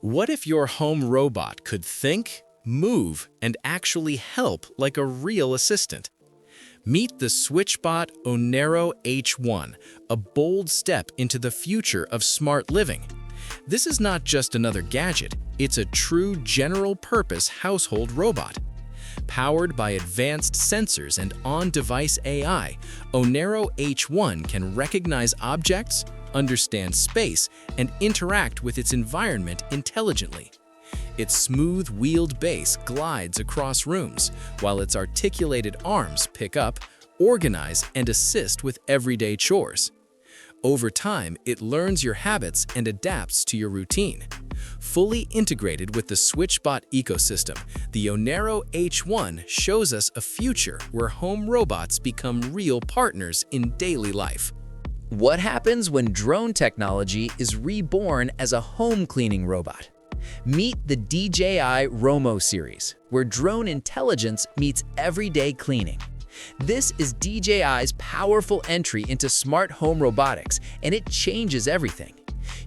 What if your home robot could think, move, and actually help like a real assistant? Meet the SwitchBot Onero H1, a bold step into the future of smart living. This is not just another gadget, it's a true general-purpose household robot. Powered by advanced sensors and on-device AI, Onero H1 can recognize objects, understand space, and interact with its environment intelligently. Its smooth, wheeled base glides across rooms, while its articulated arms pick up, organize, and assist with everyday chores. Over time, it learns your habits and adapts to your routine. Fully integrated with the SwitchBot ecosystem, the Onero H1 shows us a future where home robots become real partners in daily life. What happens when drone technology is reborn as a home cleaning robot? Meet the DJI Romo series, where drone intelligence meets everyday cleaning. This is DJI's powerful entry into smart home robotics, and it changes everything.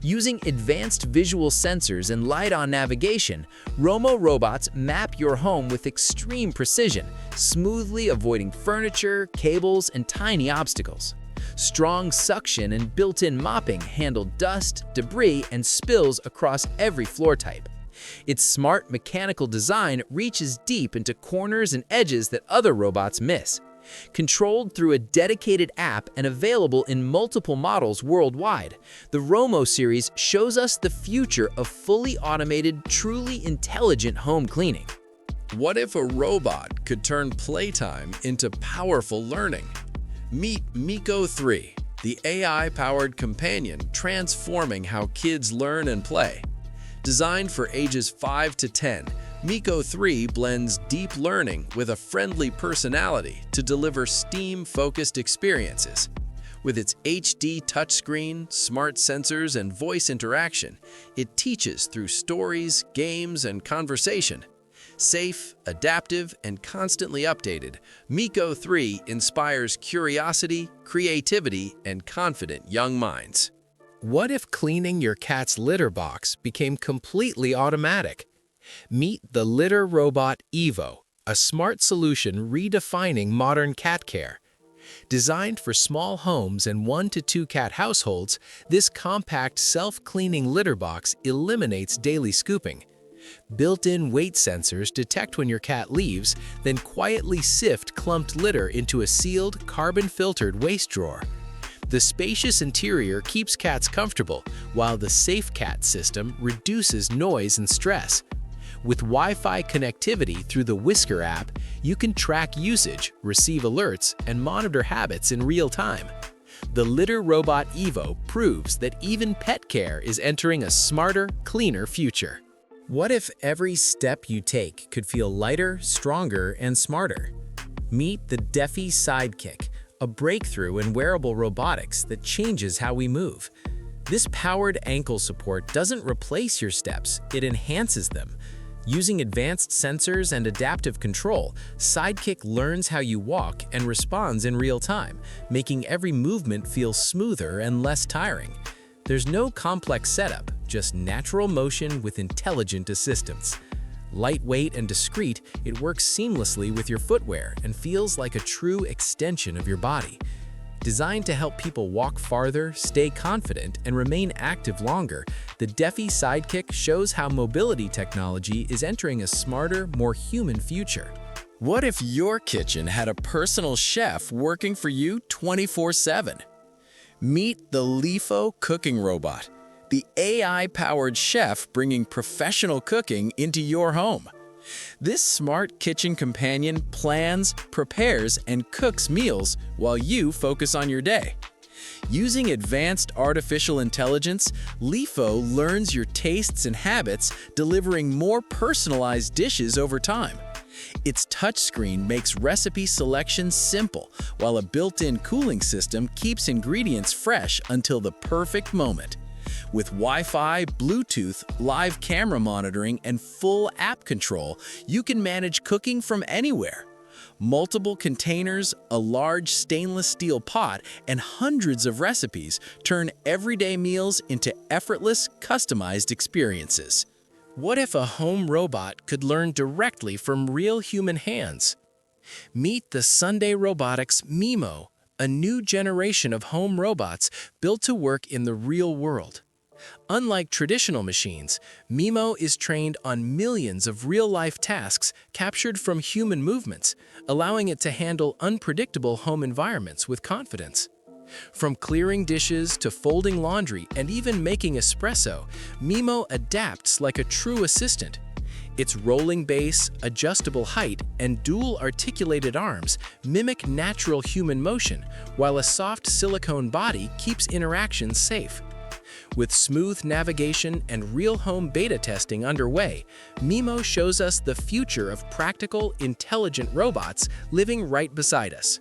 Using advanced visual sensors and light-on navigation, Romo robots map your home with extreme precision, smoothly avoiding furniture, cables, and tiny obstacles. Strong suction and built-in mopping handle dust, debris, and spills across every floor type. Its smart mechanical design reaches deep into corners and edges that other robots miss. Controlled through a dedicated app and available in multiple models worldwide, the Romo series shows us the future of fully automated, truly intelligent home cleaning. What if a robot could turn playtime into powerful learning? Meet Miko 3, the AI-powered companion transforming how kids learn and play. Designed for ages 5 to 10, Miko 3 blends deep learning with a friendly personality to deliver STEAM-focused experiences. With its HD touchscreen, smart sensors, and voice interaction, it teaches through stories, games, and conversation. Safe, adaptive, and constantly updated, Miko 3 inspires curiosity, creativity, and confident young minds. What if cleaning your cat's litter box became completely automatic? Meet the Litter Robot Evo, a smart solution redefining modern cat care. Designed for small homes and 1 to 2 cat households, this compact self-cleaning litter box eliminates daily scooping. Built-in weight sensors detect when your cat leaves, then quietly sift clumped litter into a sealed, carbon-filtered waste drawer. The spacious interior keeps cats comfortable, while the SafeCat system reduces noise and stress. With Wi-Fi connectivity through the Whisker app, you can track usage, receive alerts, and monitor habits in real time. The Litter Robot Evo proves that even pet care is entering a smarter, cleaner future. What if every step you take could feel lighter, stronger, and smarter? Meet the Defi Sidekick, a breakthrough in wearable robotics that changes how we move. This powered ankle support doesn't replace your steps, it enhances them. Using advanced sensors and adaptive control, Sidekick learns how you walk and responds in real time, making every movement feel smoother and less tiring. There's no complex setup, just natural motion with intelligent assistance. Lightweight and discreet, it works seamlessly with your footwear and feels like a true extension of your body. Designed to help people walk farther, stay confident, and remain active longer, the Defi Sidekick shows how mobility technology is entering a smarter, more human future. What if your kitchen had a personal chef working for you 24/7? Meet the Lifo cooking robot, the AI-powered chef bringing professional cooking into your home. This smart kitchen companion plans, prepares, and cooks meals while you focus on your day. Using advanced artificial intelligence, Lifo learns your tastes and habits, delivering more personalized dishes over time. Its touchscreen makes recipe selection simple, while a built-in cooling system keeps ingredients fresh until the perfect moment. With Wi-Fi, Bluetooth, live camera monitoring, and full app control, you can manage cooking from anywhere. Multiple containers, a large stainless steel pot, and hundreds of recipes turn everyday meals into effortless, customized experiences. What if a home robot could learn directly from real human hands? Meet the Sunday Robotics Mimo, a new generation of home robots built to work in the real world. Unlike traditional machines, Mimo is trained on millions of real-life tasks captured from human movements, allowing it to handle unpredictable home environments with confidence. From clearing dishes to folding laundry and even making espresso, Mimo adapts like a true assistant. Its rolling base, adjustable height, and dual articulated arms mimic natural human motion, while a soft silicone body keeps interactions safe. With smooth navigation and real home beta testing underway, Mimo shows us the future of practical, intelligent robots living right beside us.